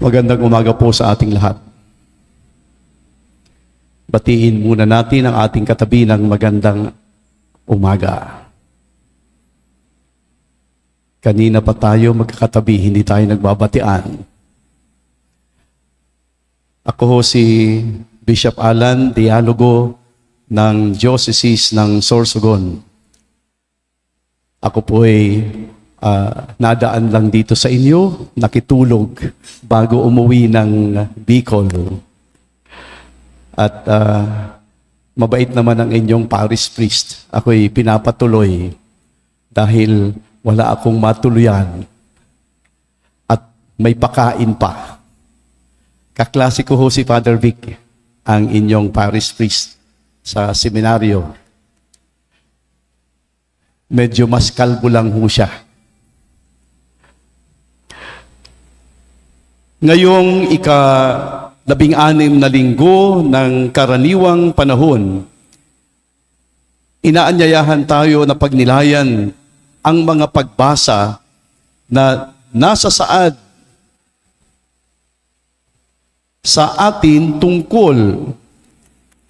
Magandang umaga po sa ating lahat. Batiin muna natin ang ating katabi ng magandang umaga. Kanina pa tayo magkakatabi, hindi tayo nagbabatian. Ako ho si Bishop Alan Dialogo ng Diocese ng Sorsogon. Ako po ay nadaan lang dito sa inyo, nakitulog bago umuwi ng Bicol. At mabait naman ang inyong parish priest. Ako'y pinapatuloy dahil wala akong matuluyan at may pakain pa. Kaklase ko ho si Father Vic, ang inyong parish priest sa seminaryo. Medyo mas kalbo lang ho siya. Ngayong ika-16 na linggo ng karaniwang panahon, inaanyayahan tayo na pagnilayan ang mga pagbasa na nasa saad sa atin tungkol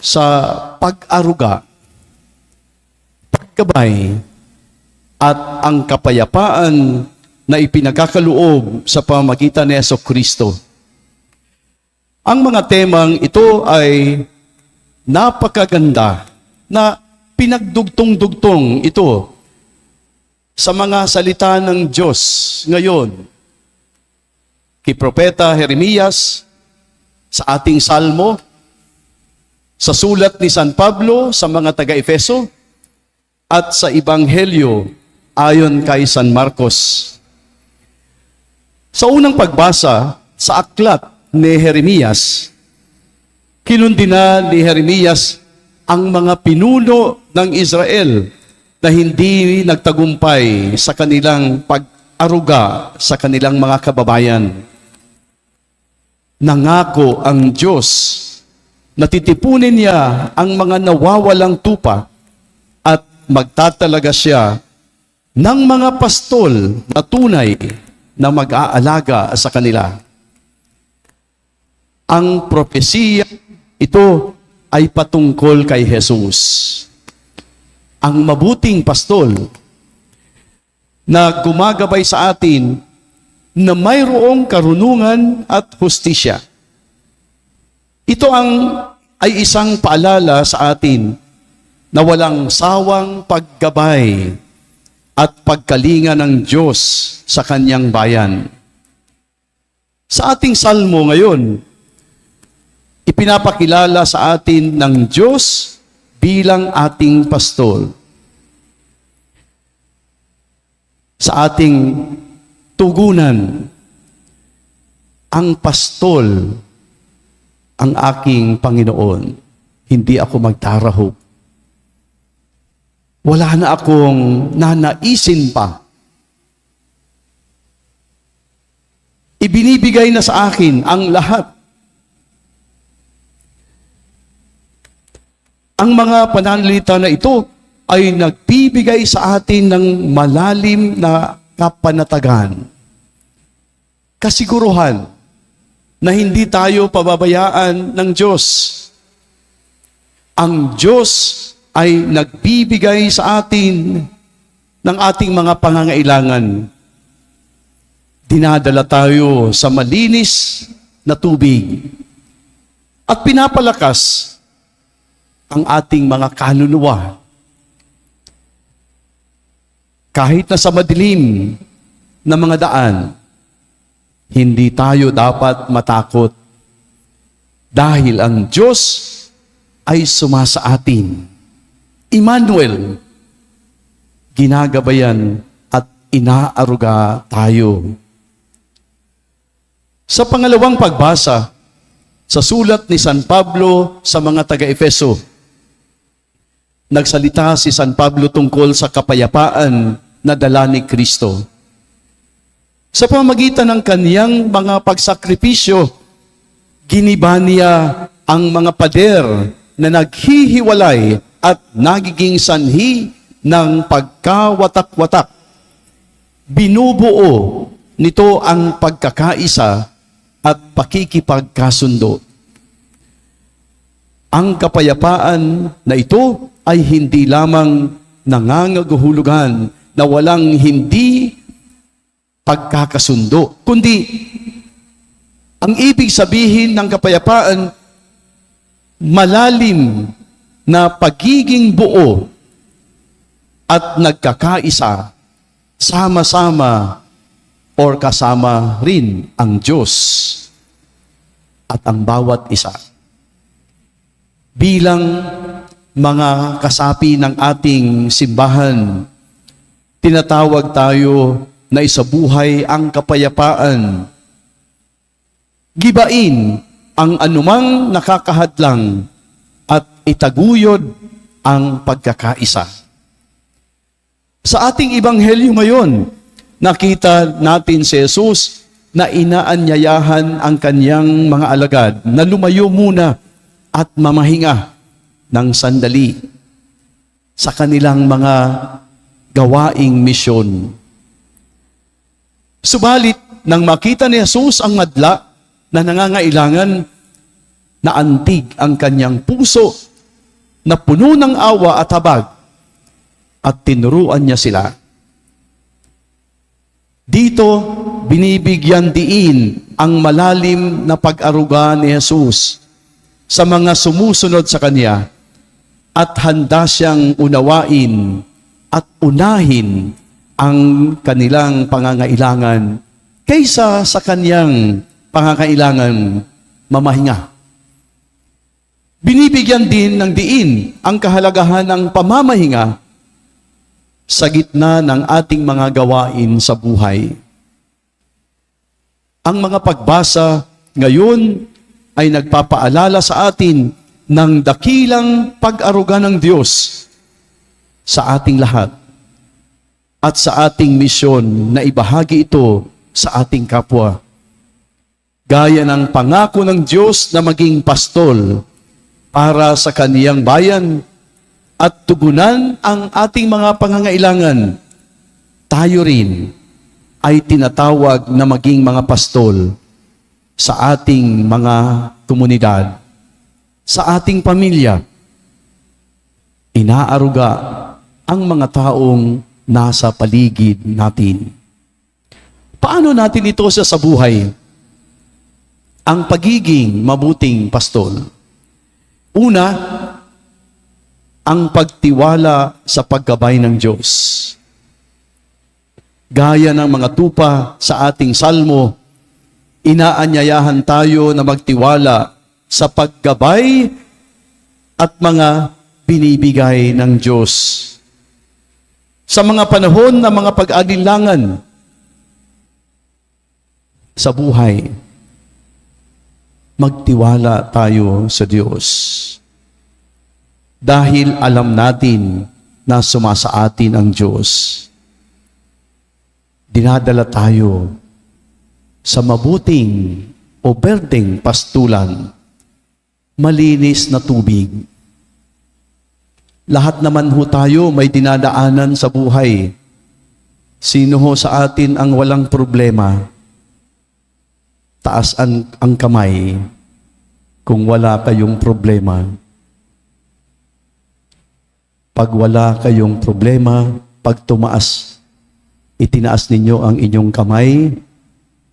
sa pag-aruga, pagkabay, at ang kapayapaan na ipinagkakaloob sa pamamagitan ni Jesucristo. Ang mga temang ito ay napakaganda na pinagdugtong-dugtong ito sa mga salita ng Diyos ngayon. Kay Propeta Jeremias, sa ating salmo, sa sulat ni San Pablo sa mga taga-Efeso, at sa Ebanghelyo ayon kay San Marcos. Sa unang pagbasa sa aklat ni Jeremias, kinundina ni Jeremias ang mga pinuno ng Israel na hindi nagtagumpay sa kanilang pag-aruga sa kanilang mga kababayan. Nangako ang Diyos na titipunin niya ang mga nawawalang tupa at magtatalaga siya ng mga pastol na tunay na mag-aalaga sa kanila. Ang propesiya ito ay patungkol kay Jesus, ang mabuting pastol na gumagabay sa atin na mayroong karunungan at hustisya. Ito ay isang paalala sa atin na walang sawang paggabay at pagkalinga ng Diyos sa kanyang bayan. Sa ating salmo ngayon, ipinapakilala sa atin ng Diyos bilang ating pastol. Sa ating tugunan, ang pastol ang aking Panginoon. Hindi ako magtarahop. Wala na akong nanaisin pa. Ibinibigay na sa akin ang lahat. Ang mga pananalita na ito ay nagbibigay sa atin ng malalim na kapanatagan. Kasiguruhan na hindi tayo pababayaan ng Diyos. Ang Diyos ay nagbibigay sa atin ng ating mga pangangailangan. Dinadala tayo sa malinis na tubig at pinapalakas ang ating mga kaluluwa. Kahit na sa madilim na mga daan, hindi tayo dapat matakot dahil ang Diyos ay sumasa atin. Emmanuel, ginagabayan at inaaruga tayo. Sa pangalawang pagbasa, sa sulat ni San Pablo sa mga taga-Efeso, nagsalita si San Pablo tungkol sa kapayapaan na dala ni Kristo. Sa pamamagitan ng kaniyang mga pagsakripisyo, giniba niya ang mga pader na naghihiwalay at nagiging sanhi ng pagkawatak-watak. Binubuo nito ang pagkakaisa at pakikipagkasundo. Ang kapayapaan na ito ay hindi lamang nangangahulugan na walang hindi pagkakasundo, kundi ang ibig sabihin ng kapayapaan, malalim na pagiging buo at nagkakaisa, sama-sama or kasama rin ang Diyos at ang bawat isa. Bilang mga kasapi ng ating simbahan, tinatawag tayo na isabuhay ang kapayapaan. Gibain ang anumang nakakahadlang at itaguyod ang pagkakaisa. Sa ating ebanghelyo ngayon, nakita natin si Jesus na inaanyayahan ang kanyang mga alagad na lumayo muna at mamahinga ng sandali sa kanilang mga gawaing misyon. Subalit, nang makita ni Jesus ang madla na nangangailangan, na antig ang kanyang puso na puno ng awa at habag at tinuruan niya sila. Dito, binibigyan diin ang malalim na pag-aruga ni Jesus sa mga sumusunod sa Kanya at handa siyang unawain at unahin ang kanilang pangangailangan kaysa sa Kanyang pangangailangan mamahinga. Binibigyan din ng diin ang kahalagahan ng pamamahinga sa gitna ng ating mga gawain sa buhay. Ang mga pagbasa ngayon ay nagpapaalala sa atin ng dakilang pag-aruga ng Diyos sa ating lahat at sa ating misyon na ibahagi ito sa ating kapwa. Gaya ng pangako ng Diyos na maging pastol para sa kaniyang bayan at tugunan ang ating mga pangangailangan, tayo rin ay tinatawag na maging mga pastol sa ating mga komunidad, sa ating pamilya. Inaaruga ang mga taong nasa paligid natin. Paano natin ito sa buhay? Ang pagiging mabuting pastol. Una, ang pagtiwala sa paggabay ng Diyos. Gaya ng mga tupa sa ating salmo, inaanyayahan tayo na magtiwala sa paggabay at mga binibigay ng Diyos. Sa mga panahon ng mga pag-alinlangan sa buhay, magtiwala tayo sa Diyos. Dahil alam natin na sumasa atin ang Diyos. Dinadala tayo sa mabuting o berdeng pastulan, malinis na tubig. Lahat naman ho tayo may dinadaanan sa buhay. Sino ho sa atin ang walang problema? Taas ang kamay kung wala kayong problema. Pag wala kayong problema, pag tumaas, itinaas ninyo ang inyong kamay,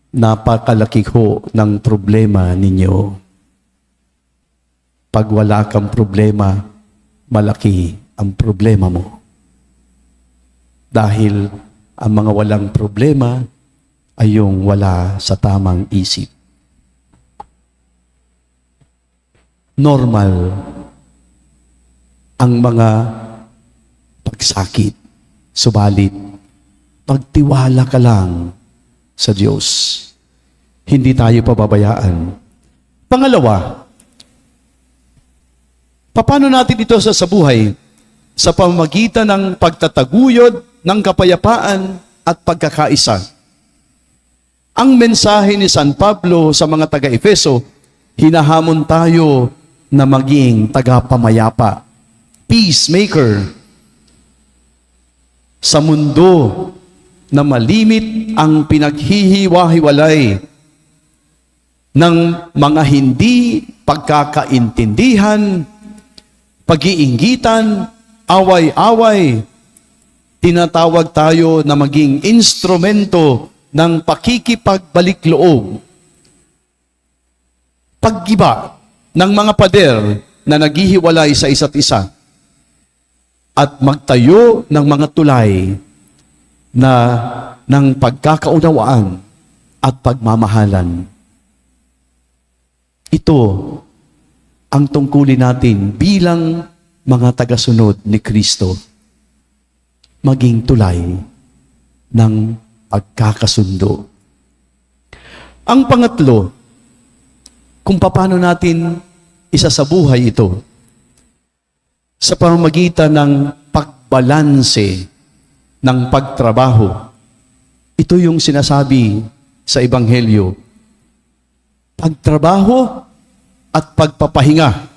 napakalaki ho ng problema ninyo. Pag wala kang problema, malaki ang problema mo. Dahil ang mga walang problema ay yung wala sa tamang isip. Normal ang mga pagsakit. Subalit, pagtiwala ka lang sa Diyos. Hindi tayo pababayaan. Pangalawa, paano natin ito sa buhay? Sa pamamagitan ng pagtataguyod ng kapayapaan at pagkakaisa. Ang mensahe ni San Pablo sa mga taga-Efeso, hinahamon tayo na maging tagapamayapa, peacemaker, sa mundo na malimit ang pinaghihiwa-hiwalay. ng mga hindi pagkakaintindihan, pag-iinggitan, away-away. Tinatawag tayo na maging instrumento ng pakikipagbalikoob. Paggiba ng mga pader na naghihiwalay sa isa't isa at magtayo ng mga tulay na ng pagkakaunawaan at pagmamahalan. Ito ang tungkulin natin bilang mga tagasunod ni Kristo. Maging tulay ng pagkakasundo. Ang pangatlo, kung paano natin isasabuhay ito sa pamamagitan ng pagbalanse ng pagtrabaho. Ito yung sinasabi sa Ebanghelyo. Pagtrabaho at pagpapahinga.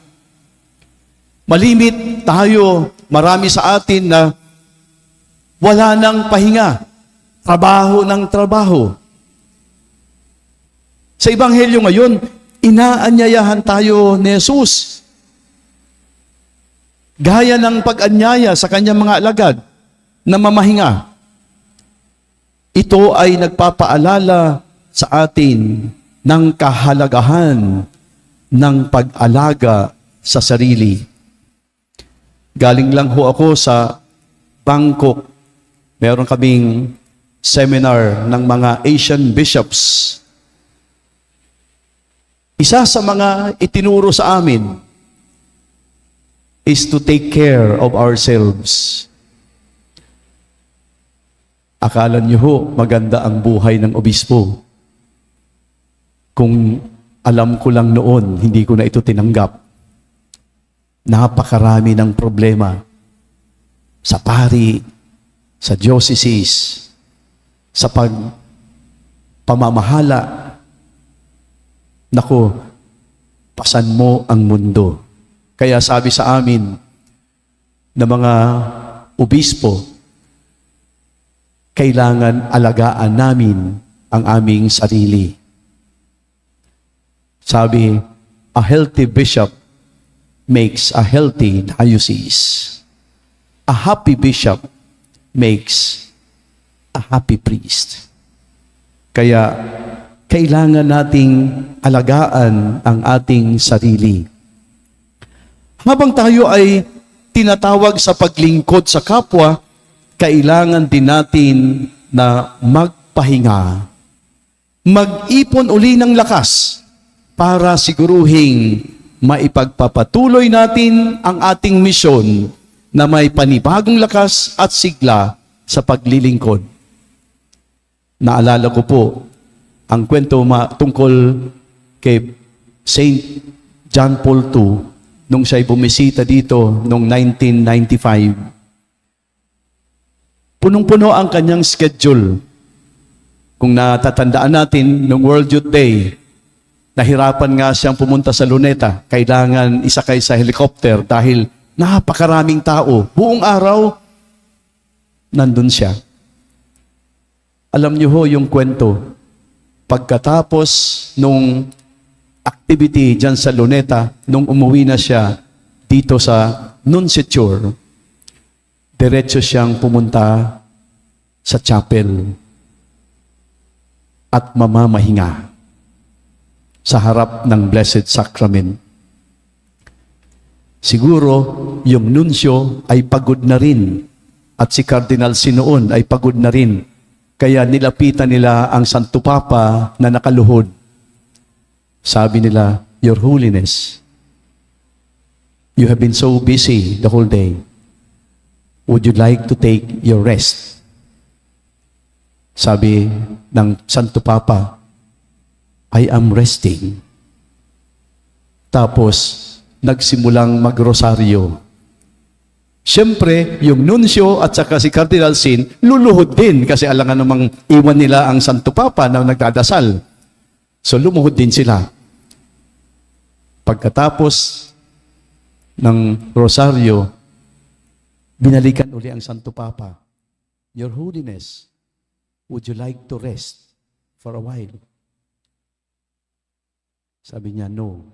Malimit tayo, marami sa atin na wala nang pahinga. Trabaho ng trabaho. Sa Ebanghelyo ngayon, inaanyayahan tayo ni Jesus. Gaya ng pag-anyaya sa kanyang mga alagad na mamahinga. Ito ay nagpapaalala sa atin ng kahalagahan ng pag-alaga sa sarili. Galing lang ho ako sa Bangkok. Meron kaming seminar ng mga Asian bishops. Isa sa mga itinuro sa amin is to take care of ourselves. Akala niyo ho, maganda ang buhay ng obispo. Kung alam ko lang noon, hindi ko na ito tinanggap. Napakarami ng problema sa pari, sa diocese, sa pamamahala. Naku, pasan mo ang mundo. Kaya sabi sa amin na mga obispo, kailangan alagaan namin ang aming sarili. Sabi, a healthy bishop makes a healthy diocese. A happy bishop makes a happy priest. Kaya, kailangan nating alagaan ang ating sarili. Habang tayo ay tinatawag sa paglingkod sa kapwa, kailangan din natin na magpahinga. Mag-ipon uli ng lakas para siguruhing maipagpapatuloy natin ang ating misyon na may panibagong lakas at sigla sa paglilingkod. Naalala ko po ang kwento tungkol kay Saint John Paul II nung siya'y bumisita dito noong 1995. Punong-puno ang kanyang schedule. Kung natatandaan natin, noong World Youth Day, nahirapan nga siyang pumunta sa Luneta. Kailangan isakay sa helicopter dahil napakaraming tao. Buong araw, nandun siya. Alam niyo ho yung kwento. Pagkatapos nung activity dyan sa Luneta, nung umuwi na siya dito sa Nunciature, diretso siyang pumunta sa chapel at mamamahinga sa harap ng Blessed Sacrament. Siguro, yung nunsyo ay pagod na rin at si Cardinal Sinoon ay pagod na rin. Kaya nilapitan nila ang Santo Papa na nakaluhod. Sabi nila, Your Holiness, you have been so busy the whole day. Would you like to take your rest? Sabi ng Santo Papa, I am resting. Tapos, nagsimulang magrosaryo. Siyempre, yung nunsyo at saka si Cardinal Sin, luluhod din kasi alangan namang iwan nila ang Santo Papa na nagdadasal. So, lumuhod din sila. Pagkatapos ng rosaryo, binalikan uli ang Santo Papa. Your Holiness, would you like to rest for a while? Sabi niya, no.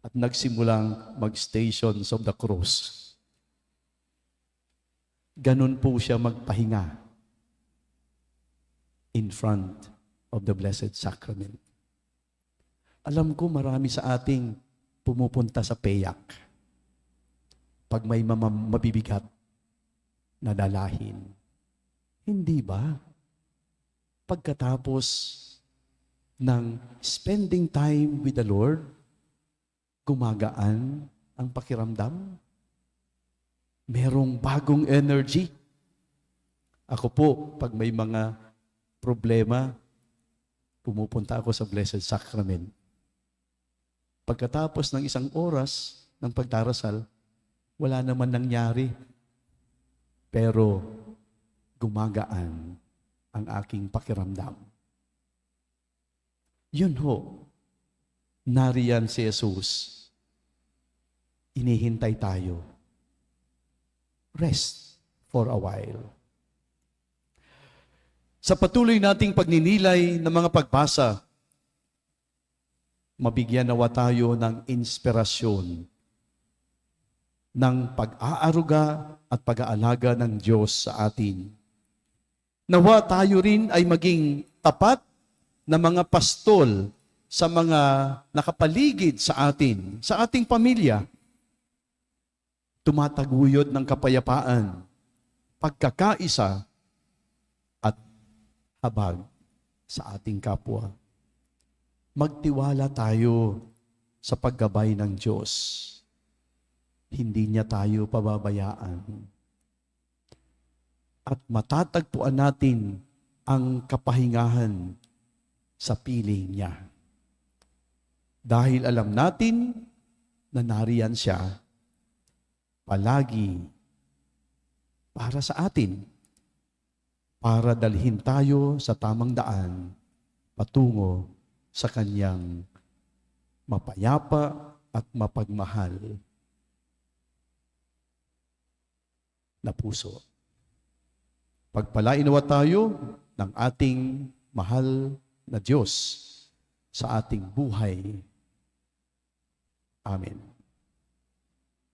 At nagsimulang mag-Stations of the Cross. Ganun po siya magpahinga in front of the Blessed Sacrament. Alam ko marami sa ating pumupunta sa peyak pag may mabibigat na dalahin. Hindi ba? Pagkatapos ng spending time with the Lord, gumagaan ang pakiramdam? Merong bagong energy? Ako po, pag may mga problema, pumupunta ako sa Blessed Sacrament. Pagkatapos ng isang oras ng pagdarasal, wala naman nangyari. Pero gumagaan ang aking pakiramdam. Yun ho, nariyan si Jesus. Inihintay tayo. Rest for a while. Sa patuloy nating pagninilay ng mga pagbasa, mabigyan nawa tayo ng inspirasyon ng pag-aaruga at pag-aalaga ng Diyos sa atin. Nawa tayo rin ay maging tapat na mga pastol sa mga nakapaligid sa atin, sa ating pamilya. Tumataguyod ng kapayapaan, pagkakaisa, at habag sa ating kapwa. Magtiwala tayo sa paggabay ng Diyos. Hindi niya tayo pababayaan. At matatagpuan natin ang kapahingahan sa piling niya. Dahil alam natin na nariyan siya palagi para sa atin, para dalhin tayo sa tamang daan patungo sa kanyang mapayapa at mapagmahal na puso. Pagpalain nawa tayo ng ating mahal na Diyos sa ating buhay. Amen.